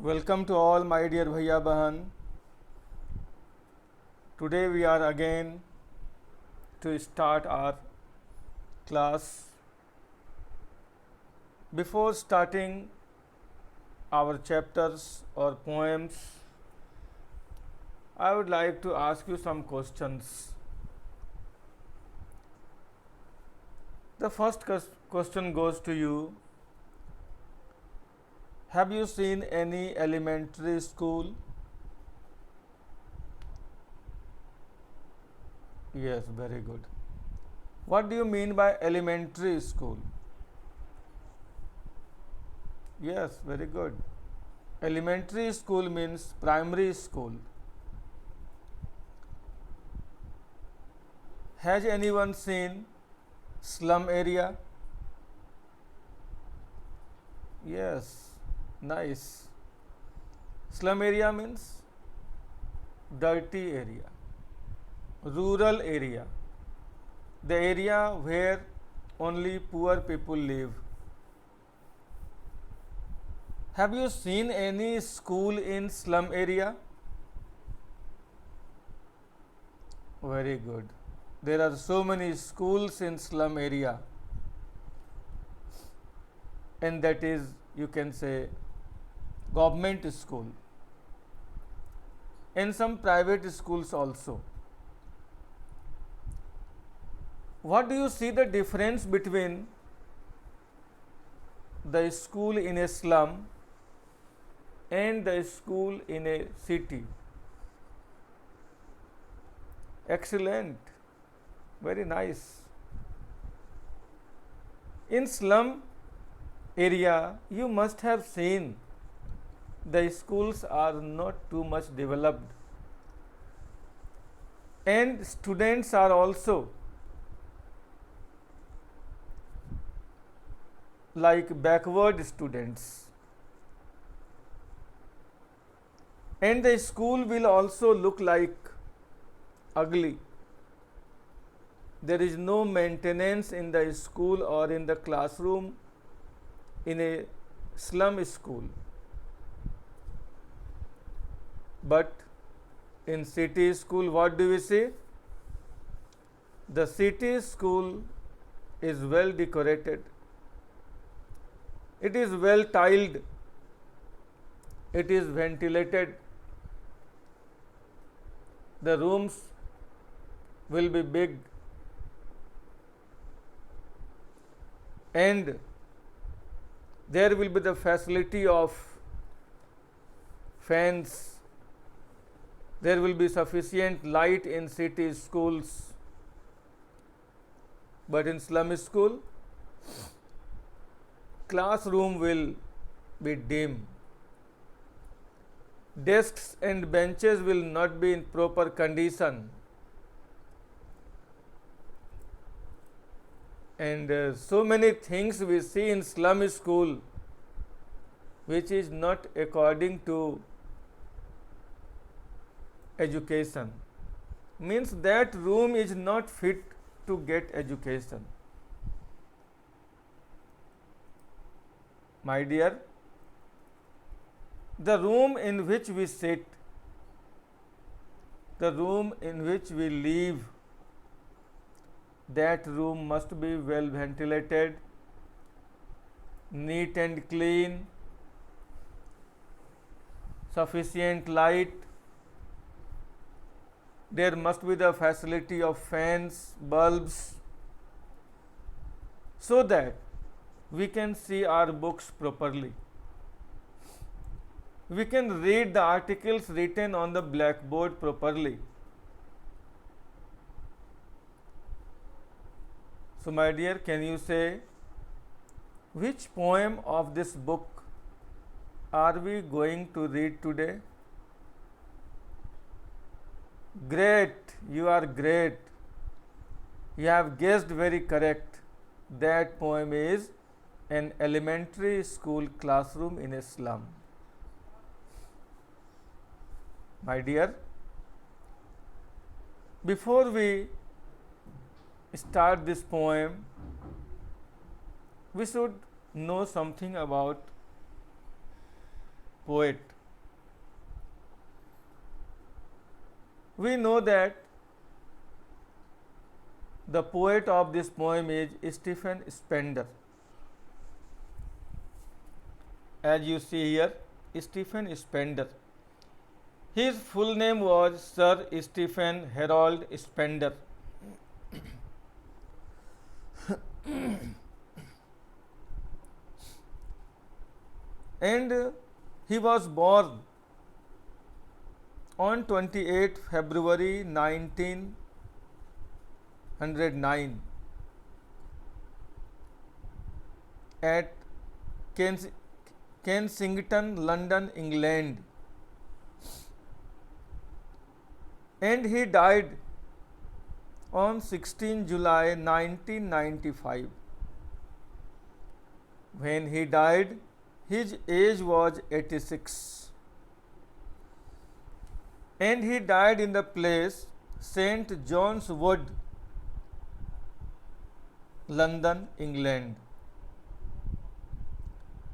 Welcome to all my dear Bhaiya Bahan. Today we are again to start our class. Before starting our chapters or poems, I would like to ask you some questions. The first question goes to you. Have you seen any elementary school? Yes, very good. What do you mean by elementary school? Yes, very good. Elementary school means primary school. Has anyone seen slum area? Yes, nice. Slum area means dirty area, rural area, the area where only poor people live. Have you seen any school in slum area? Very good. There are so many schools in slum area, and that is, you can say, government school, and some private schools also. What do you see the difference between the school in a slum and the school in a city? Excellent. Very nice. In slum area, you must have seen the schools are not too much developed, and students are also like backward students, and the school will also look like ugly. There is no maintenance in the school or in the classroom in a slum school. But in city school, what do we see? The city school is well decorated. It is well tiled. It is ventilated. The rooms will be big, and there will be the facility of fans. There will be sufficient light in city schools. But in slum school, classroom will be dim. Desks and benches will not be in proper condition. And so many things we see in slum school which is not according to education. Means that room is not fit to get education. My dear, the room in which we sit, the room in which we live, that room must be well ventilated, neat and clean, sufficient light. There must be the facility of fans, bulbs, so that we can see our books properly. We can read the articles written on the blackboard properly. So, my dear, can you say which poem of this book are we going to read today? Great, you are great. You have guessed very correct. That poem is An Elementary School Classroom in a Slum. My dear, before we start this poem, we should know something about poet. We know that the poet of this poem is Stephen Spender. As you see here, Stephen Spender. His full name was Sir Stephen Harold Spender. And he was born on 28 February 1909 at Kensington, London, England, and he died on 16 July 1995. When he died, his age was 86, and he died in the place St. John's Wood, London, England.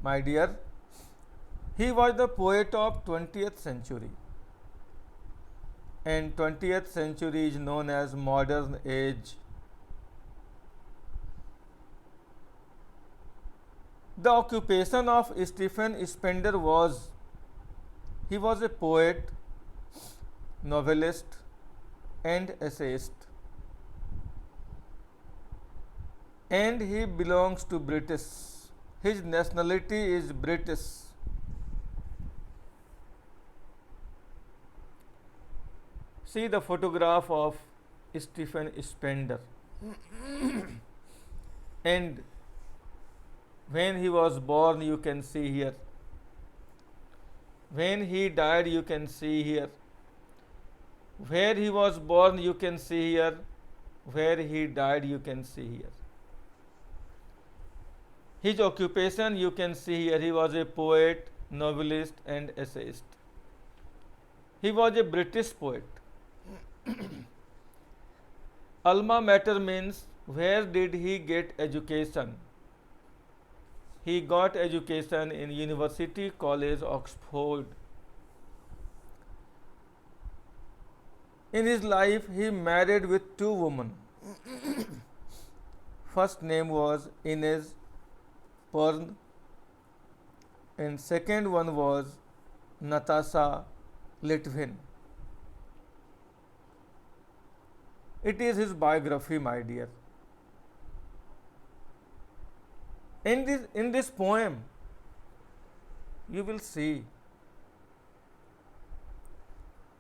My dear, he was the poet of 20th century, and 20th century is known as modern age. The occupation of Stephen Spender was, he was a poet, novelist, and essayist, and he belongs to British. His nationality is British. See the photograph of Stephen Spender. And when he was born, you can see here. When he died, you can see here. Where he was born, you can see here. Where he died, you can see here. His occupation, you can see here. He was a poet, novelist, and essayist. He was a British poet. Alma mater means where did he get education? He got education in University College, Oxford. In his life, he married with 2 women. First name was Inez Pern, and second one was Natasha Litvin. It is his biography, my dear. In this poem, you will see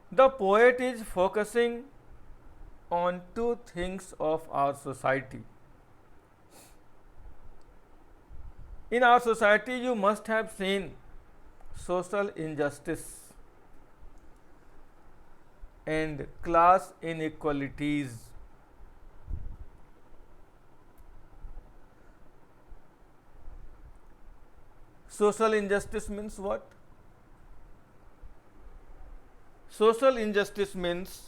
the poet is focusing on 2 things of our society. In our society, you must have seen social injustice and class inequalities. Social injustice means what? Social injustice means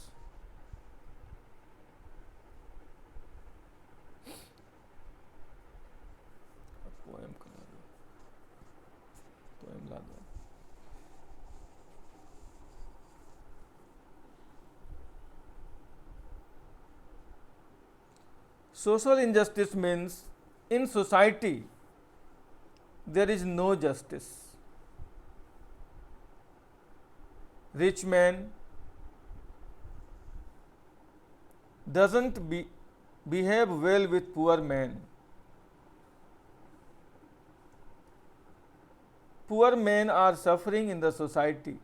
social injustice means in society there is no justice. Rich man doesn't behave well with poor man. Poor men are suffering in the society.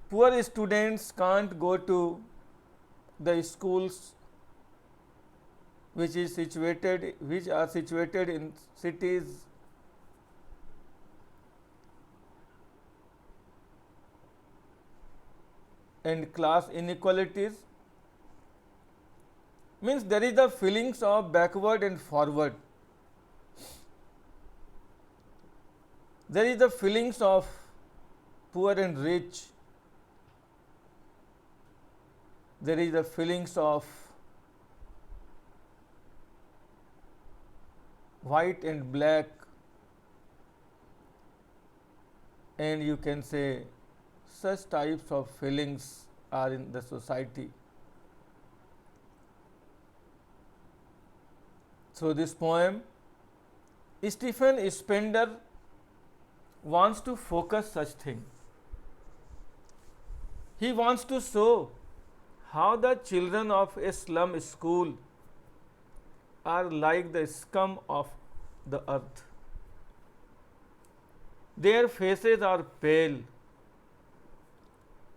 Poor students can't go to the schools which are situated in cities. And class inequalities means there is the feelings of backward and forward. There is the feelings of poor and rich. There is the feelings of white and black, and you can say such types of feelings are in the society. So this poem, Stephen Spender wants to focus such thing. He wants to show how the children of a slum school are like the scum of the earth. Their faces are pale,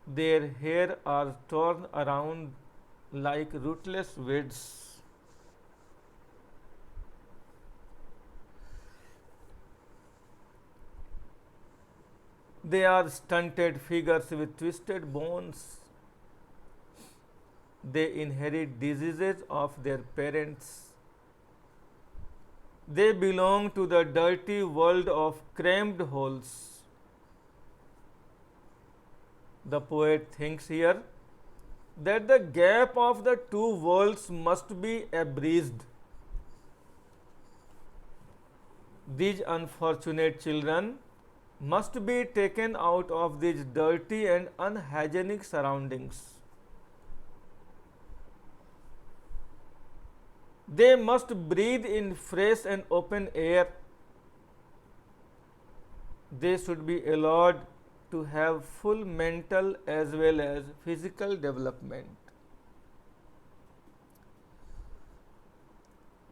their hair are torn around like rootless weeds. They are stunted figures with twisted bones. They inherit diseases of their parents. They belong to the dirty world of crammed holes. The poet thinks here that the gap of the two worlds must be abridged. These unfortunate children must be taken out of these dirty and unhygienic surroundings. They must breathe in fresh and open air. They should be allowed to have full mental as well as physical development.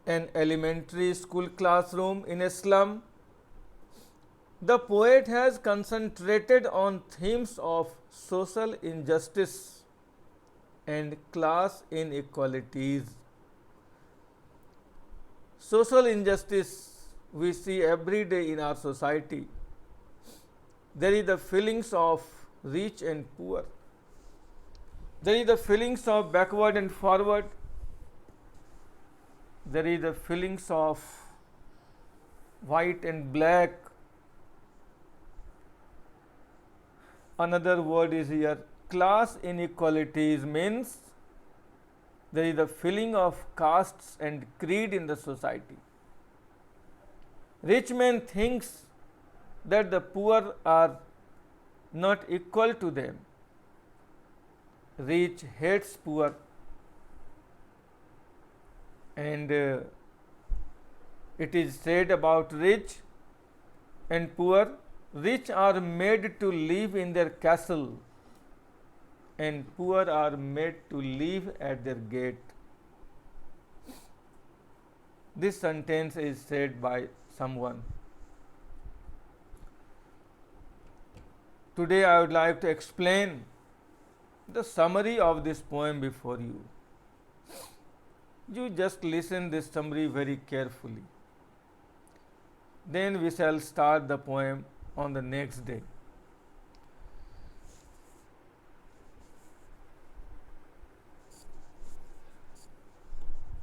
An elementary school classroom in a slum. The poet has concentrated on themes of social injustice and class inequalities. Social injustice we see every day in our society. There is the feelings of rich and poor. There is the feelings of backward and forward. There is the feelings of white and black. Another word is here, class inequalities, means there is a feeling of castes and creed in the society. Rich man thinks that the poor are not equal to them. Rich hates poor, and it is said about rich and poor, rich are made to live in their castle and poor are made to live at their gate. This sentence is said by someone. Today I would like to explain the summary of this poem before you. You just listen this summary very carefully. Then we shall start the poem on the next day.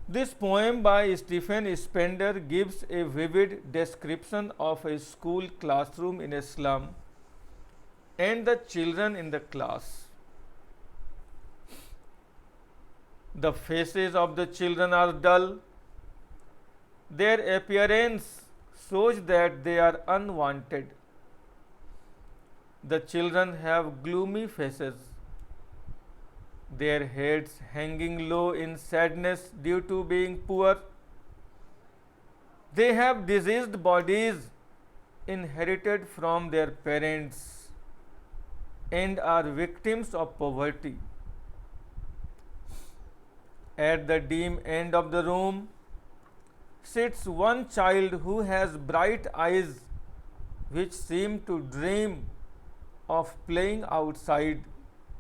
This poem by Stephen Spender gives a vivid description of a school classroom in a slum and the children in the class. The faces of the children are dull. Their appearance shows that they are unwanted. The children have gloomy faces, their heads hanging low in sadness due to being poor. They have diseased bodies inherited from their parents and are victims of poverty. At the dim end of the room sits one child who has bright eyes which seem to dream of playing outside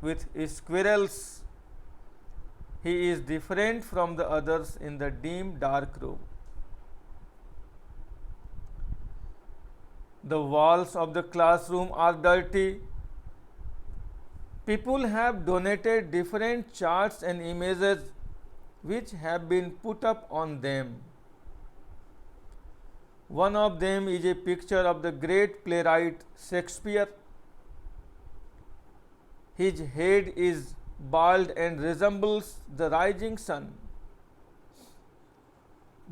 with squirrels. He is different from the others in the dim dark room. The walls of the classroom are dirty. People have donated different charts and images which have been put up on them. One of them is a picture of the great playwright Shakespeare. His head is bald and resembles the rising sun.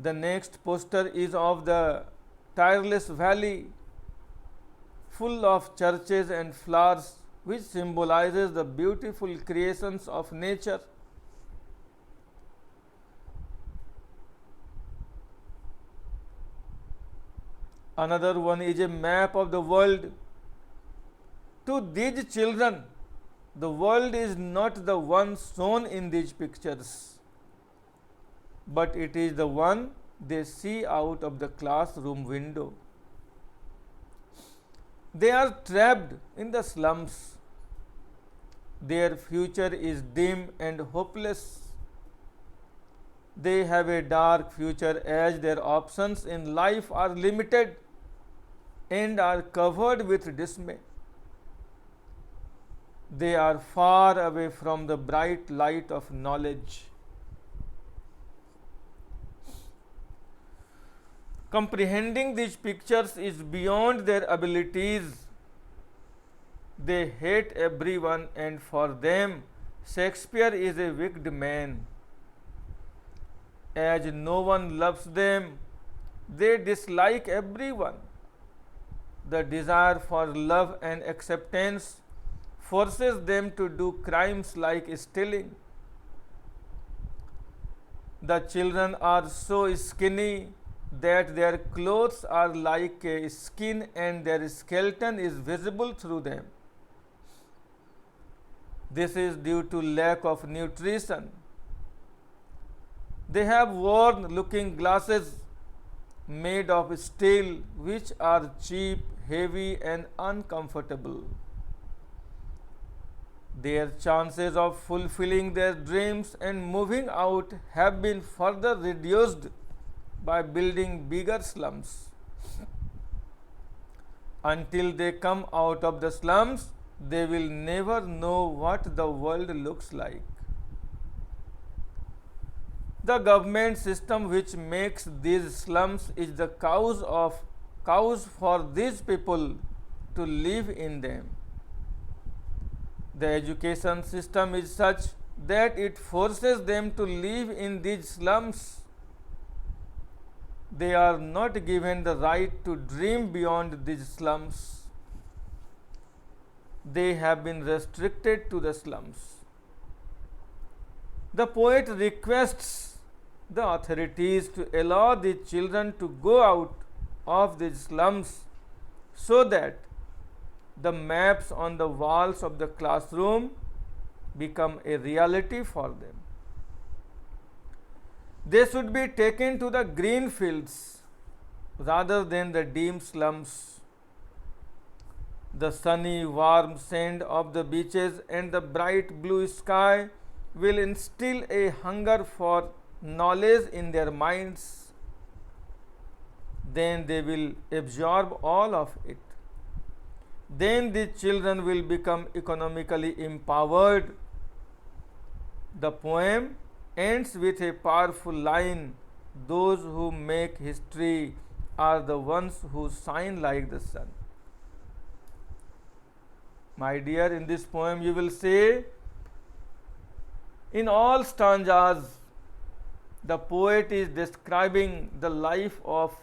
The next poster is of the tireless valley. full of churches and flowers, which symbolizes the beautiful creations of nature. Another one is a map of the world. To these children, the world is not the one shown in these pictures, but it is the one they see out of the classroom window. They are trapped in the slums. Their future is dim and hopeless. They have a dark future as their options in life are limited and are covered with dismay. They are far away from the bright light of knowledge. Comprehending these pictures is beyond their abilities. They hate everyone, and for them, Shakespeare is a wicked man. As no one loves them, they dislike everyone. The desire for love and acceptance forces them to do crimes like stealing. The children are so skinny that their clothes are like a skin and their skeleton is visible through them. This is due to lack of nutrition. They have worn looking glasses made of steel, which are cheap, heavy, and uncomfortable. Their chances of fulfilling their dreams and moving out have been further reduced by building bigger slums. Until they come out of the slums, they will never know what the world looks like. The government system which makes these slums is the cause for these people to live in them. The education system is such that it forces them to live in these slums. They are not given the right to dream beyond these slums. They have been restricted to the slums. The poet requests the authorities to allow the children to go out of these slums so that the maps on the walls of the classroom become a reality for them. They should be taken to the green fields rather than the dim slums. The sunny, warm sand of the beaches and the bright blue sky will instill a hunger for knowledge in their minds. Then they will absorb all of it. Then the children will become economically empowered. The poem ends with a powerful line: those who make history are the ones who shine like the sun. My dear, in this poem you will say, in all stanzas, the poet is describing the life of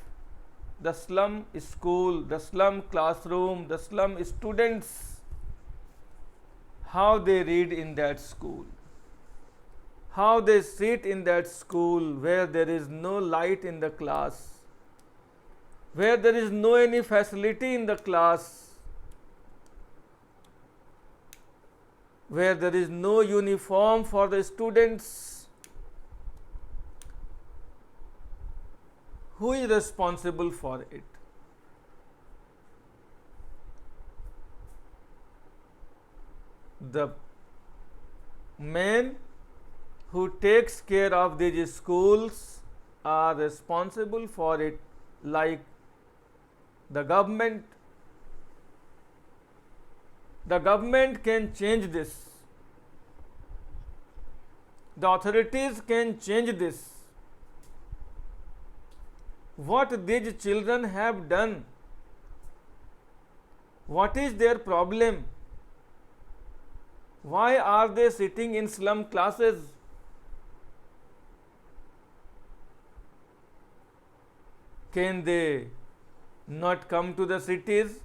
the slum school, the slum classroom, the slum students, how they read in that school, how they sit in that school where there is no light in the class, where there is no any facility in the class, where there is no uniform for the students. Who is responsible for it? The men who takes care of these schools are responsible for it, like the government. The government can change this. The authorities can change this. What these children have done? What is their problem? Why are they sitting in slum classes? Can they not come to the cities?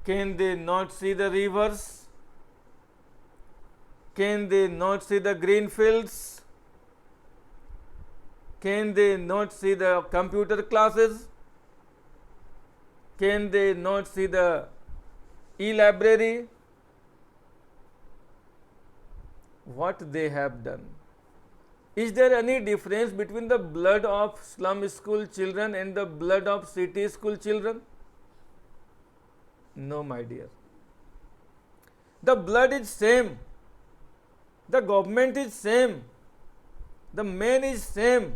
Can they not see the rivers? Can they not see the green fields? Can they not see the computer classes? Can they not see the e-library? What they have done? Is there any difference between the blood of slum school children and the blood of city school children? No, my dear. The blood is same. The government is same. The man is same.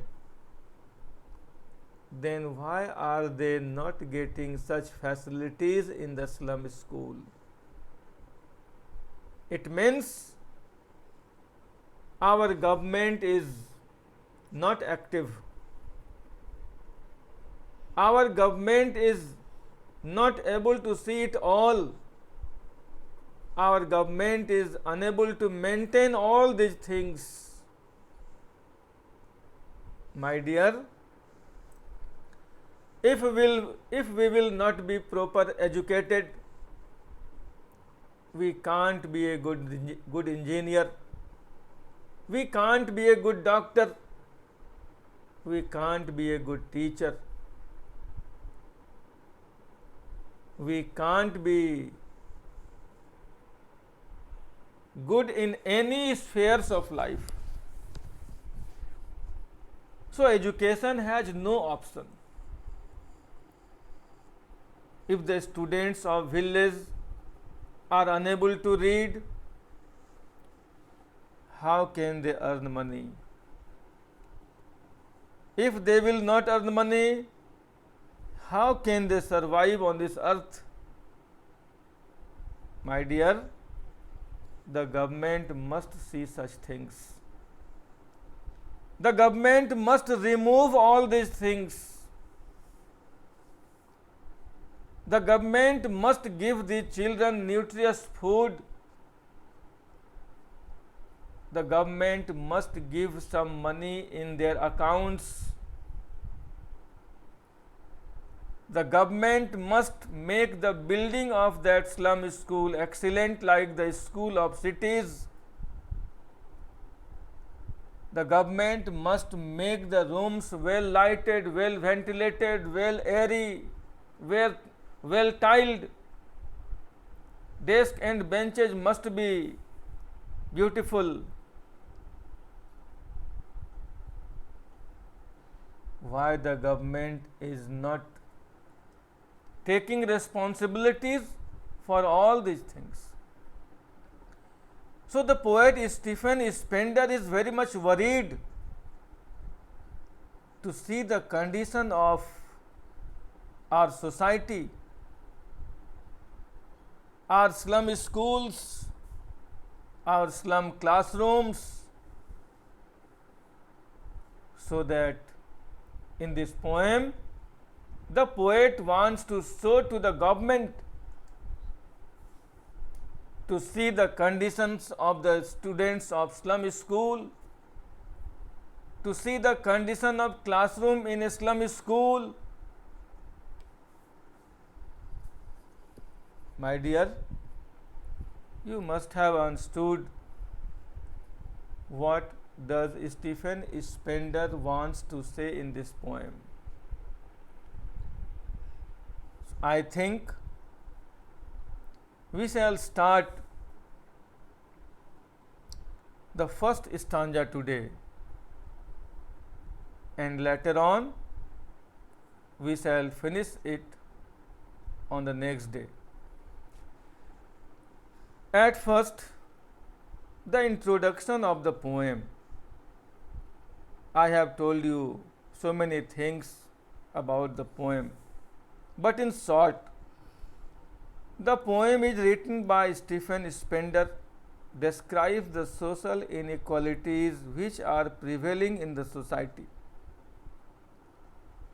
Then why are they not getting such facilities in the slum school? It means our government is not active. Our government is not able to see it all. Our government is unable to maintain all these things. My dear, if we will not be proper educated, we can't be a good engineer. We can't be a good doctor. We can't be a good teacher. We can't be good in any spheres of life. So education has no option. If the students of village are unable to read, how can they earn money? If they will not earn money, how can they survive on this earth? My dear, the government must see such things. The government must remove all these things. The government must give the children nutritious food. The government must give some money in their accounts. The government must make the building of that slum school excellent like the school of cities. The government must make the rooms well lighted, well ventilated, well airy, well tiled. Desks and benches must be beautiful. Why the government is not taking responsibilities for all these things? So the poet Stephen Spender is very much worried to see the condition of our society, our slum schools, our slum classrooms, so that in this poem the poet wants to show to the government to see the conditions of the students of slum school, to see the condition of classroom in a slum school. My dear, you must have understood what does Stephen Spender wants to say in this poem. I think we shall start the first stanza today, and later on we shall finish it on the next day. At first, the introduction of the poem. I have told you so many things about the poem, but in short, the poem is written by Stephen Spender, describes the social inequalities which are prevailing in the society.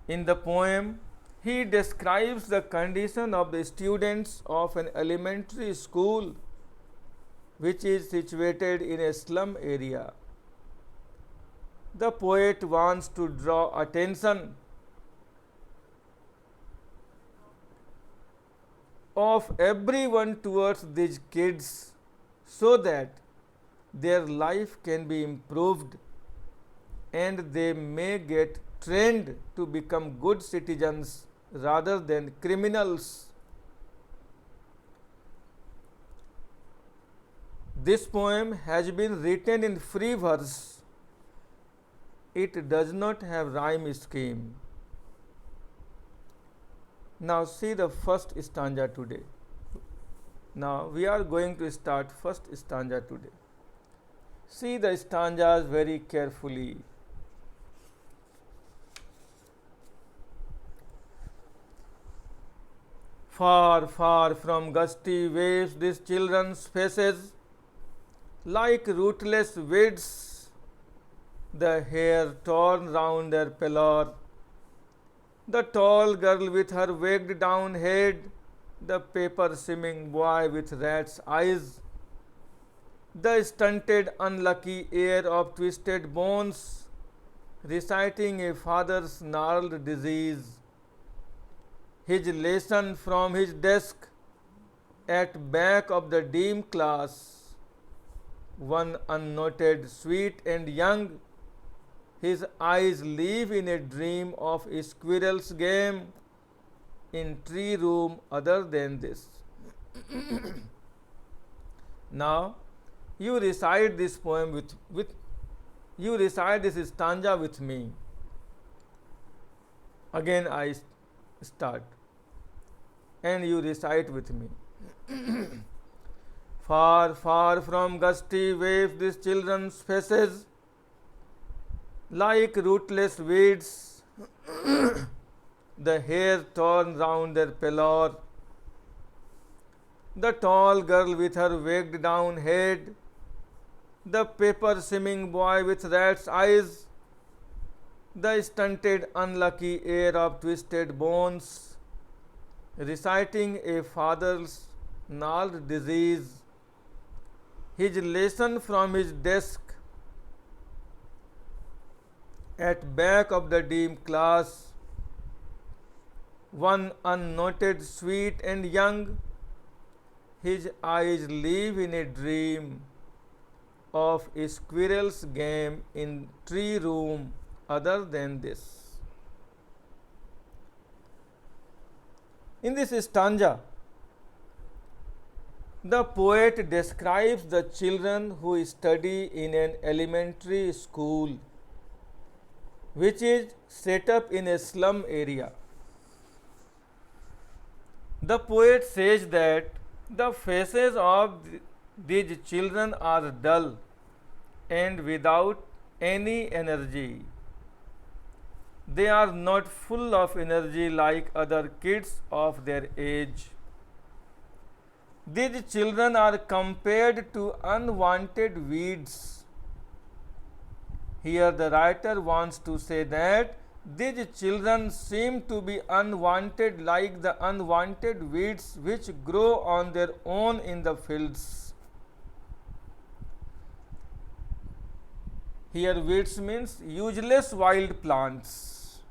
In the poem, he describes the condition of the students of an elementary school which is situated in a slum area. The poet wants to draw attention of everyone towards these kids so that their life can be improved and they may get trained to become good citizens rather than criminals. This poem has been written in free verse. It does not have rhyme scheme. Now see the first stanza today. Now we are going to start first stanza today. See the stanzas very carefully. Far, far from gusty waves, these children's faces, like rootless weeds, the hair torn round their pallor. The tall girl with her wagged down head, the paper-skimming boy with rat's eyes, the stunted, unlucky heir of twisted bones, reciting a father's gnarled disease. His lesson from his desk at back of the dim class, one unnoted, sweet and young, his eyes live in a dream of a squirrel's game in tree room other than this. Now you recite this poem you recite this stanza with me. Again I start and you recite with me. Far, far from gusty waves, these children's faces, like rootless weeds, the hair torn round their pallor. The tall girl with her wagged down head, the paper-skimming boy with rat's eyes, the stunted, unlucky heir of twisted bones, reciting a father's gnarled disease. His lesson from his desk at back of the dim class, one unnoted, sweet and young, his eyes live in a dream of a squirrel's game in tree room other than this. In this stanza, the poet describes the children who study in an elementary school which is set up in a slum area. The poet says that the faces of these children are dull and without any energy. They are not full of energy like other kids of their age. These children are compared to unwanted weeds. Here the writer wants to say that these children seem to be unwanted like the unwanted weeds which grow on their own in the fields. Here weeds means useless wild plants.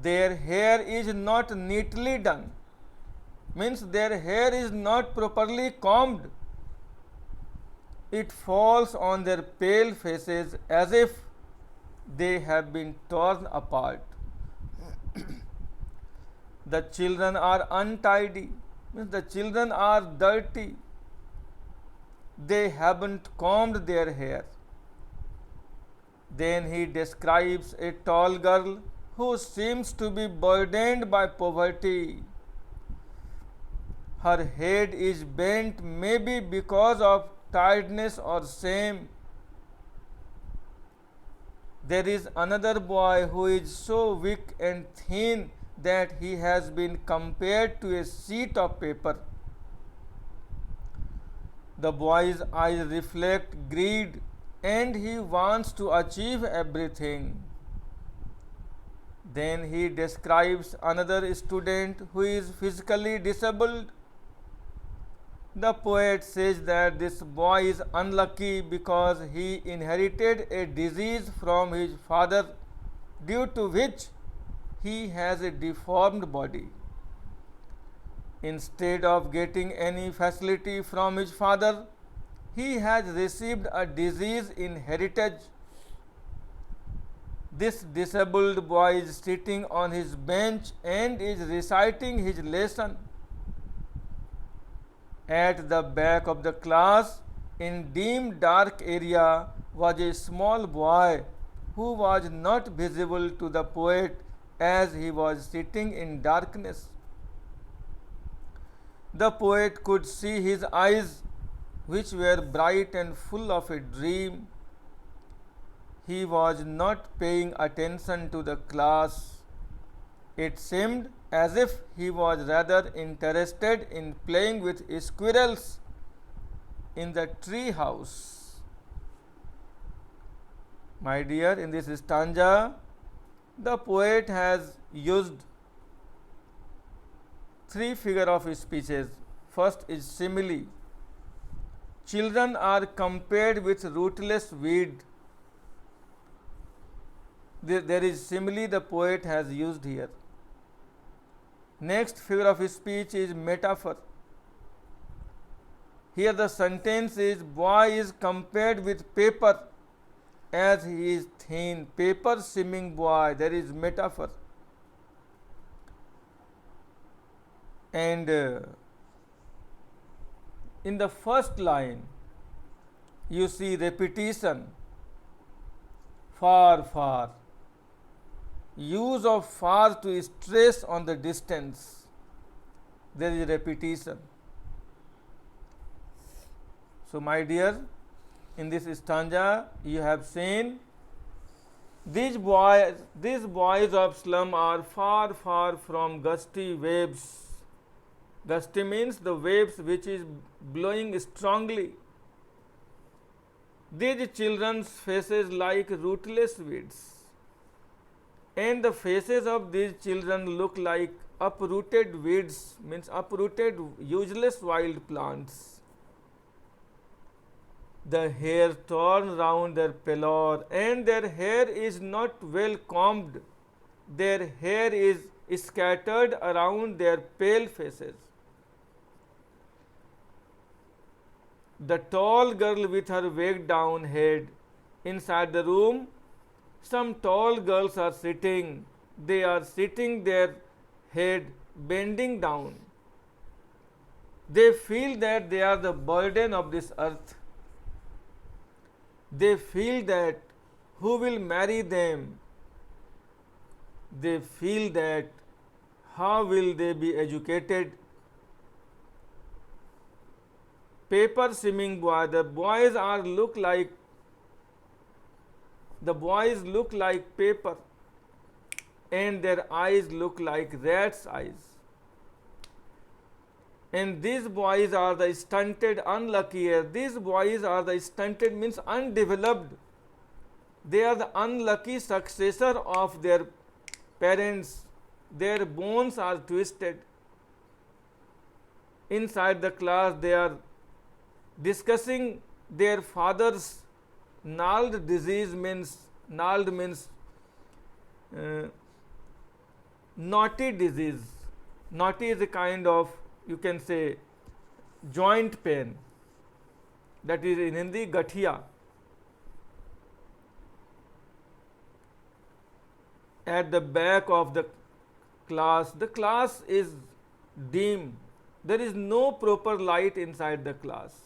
Their hair is not neatly done, means their hair is not properly combed. It falls on their pale faces as if they have been torn apart. The children are untidy, means the children are dirty. They haven't combed their hair. Then he describes a tall girl who seems to be burdened by poverty. Her head is bent, maybe because of tiredness or shame. There is another boy who is so weak and thin that he has been compared to a sheet of paper. The boy's eyes reflect greed and he wants to achieve everything. Then he describes another student who is physically disabled. The poet says that this boy is unlucky because he inherited a disease from his father, due to which he has a deformed body. Instead of getting any facility from his father, he has received a disease in heritage. This disabled boy is sitting on his bench and is reciting his lesson. At the back of the class, in dim dark area, was a small boy who was not visible to the poet as he was sitting in darkness. The poet could see his eyes, which were bright and full of a dream. He was not paying attention to the class. It seemed as if he was rather interested in playing with squirrels in the tree house. My dear, in this stanza, the poet has used three figure of speeches. First is simile. Children are compared with rootless weed. There is simile the poet has used here. Next figure of speech is metaphor. Here the sentence is, boy is compared with paper as he is thin. Paper seeming boy, there is metaphor. And in the first line, you see repetition, far, far. Use of far to stress on the distance. There is repetition. So, my dear, in this stanza, you have seen these boys of slum are far, far from gusty waves. Gusty means the waves which is blowing strongly. These children's faces like rootless weeds, and the faces of these children look like uprooted weeds, means uprooted useless wild plants. The hair torn round their pallor, and their hair is not well combed. Their hair is scattered around their pale faces. The tall girl with her weighed down head. Inside the room, some tall girls are sitting. They are sitting their head bending down. They feel that they are the burden of this earth. They feel that who will marry them? They feel that how will they be educated? Paper seeming boy, the boys look like paper, and their eyes look like rats' eyes. And these boys are the stunted, unlucky. These boys are the stunted means undeveloped. They are the unlucky successor of their parents. Their bones are twisted. Inside the class, they are discussing their father's gnarled disease, means knotty disease. Knotty is a kind of, you can say, joint pain. That is in Hindi gathia. At the back of the class is dim. There is no proper light inside the class.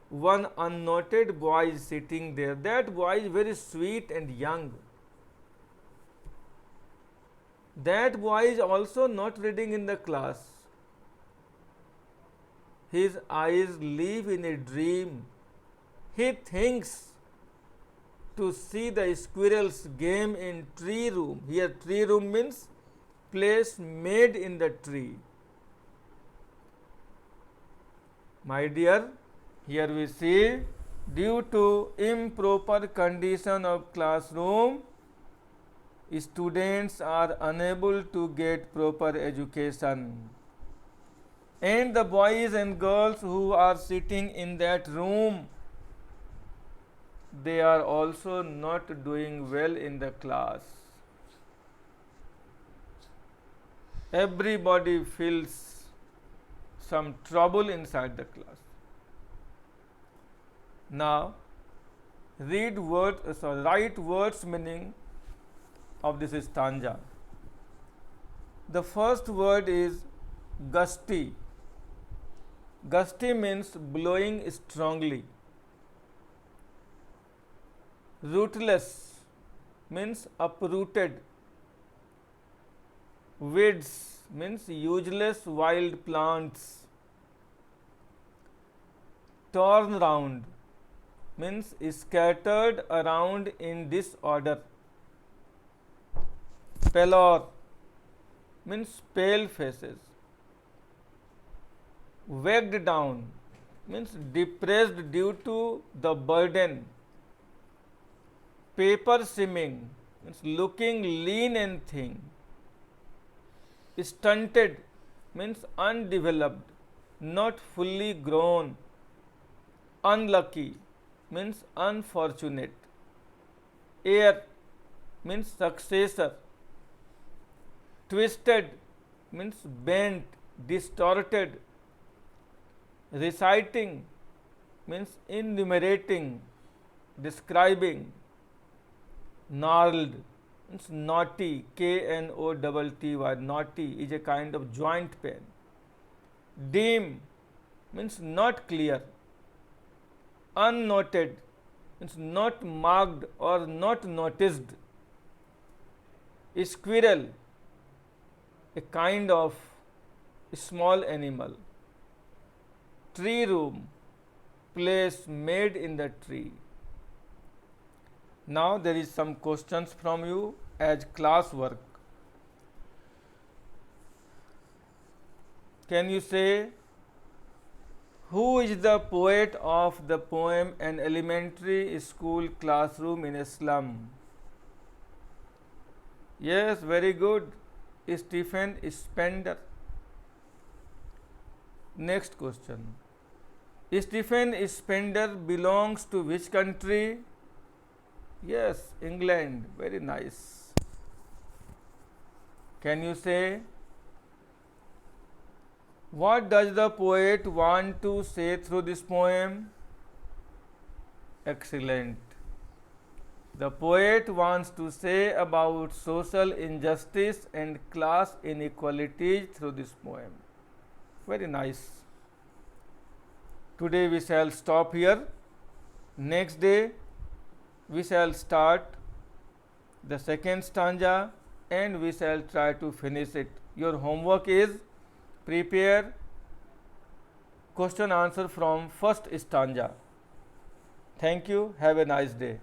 One unnoted boy is sitting there. That boy is very sweet and young. That boy is also not reading in the class. His eyes live in a dream. He thinks to see the squirrels game in tree room. Here tree room means place made in the tree. My dear, here we see, due to improper condition of classroom, students are unable to get proper education. And the boys and girls who are sitting in that room, they are also not doing well in the class. everybody feels some trouble inside the class. Now, write words meaning of this stanza. The first word is gusty. Gusty means blowing strongly. Rootless means uprooted. Weeds means useless wild plants. Torn round means scattered around in disorder. Pallor means pale faces. Weighed down means depressed due to the burden. Paper seeming means looking lean and thin. Stunted means undeveloped, not fully grown. Unlucky means unfortunate. Heir means successor. Twisted means bent, distorted. Reciting means enumerating, describing. Gnarled means knotty, Knotty, knotty is a kind of joint pain. Dim means not clear. Unnoted means not marked or not noticed. Squirrel, a kind of small animal. Tree room, place made in the tree. Now there is some questions from you as class work. Can you say who is the poet of the poem An Elementary School Classroom in a Slum? Yes, very good. Stephen Spender. Next question. Stephen Spender belongs to which country? Yes, England. Very nice. Can you say what does the poet want to say through this poem? Excellent. The poet wants to say about social injustice and class inequalities through this poem. Very nice. Today we shall stop here. Next day we shall start the second stanza and we shall try to finish it. Your homework is prepare question answer from first stanza. Thank you. Have a nice day.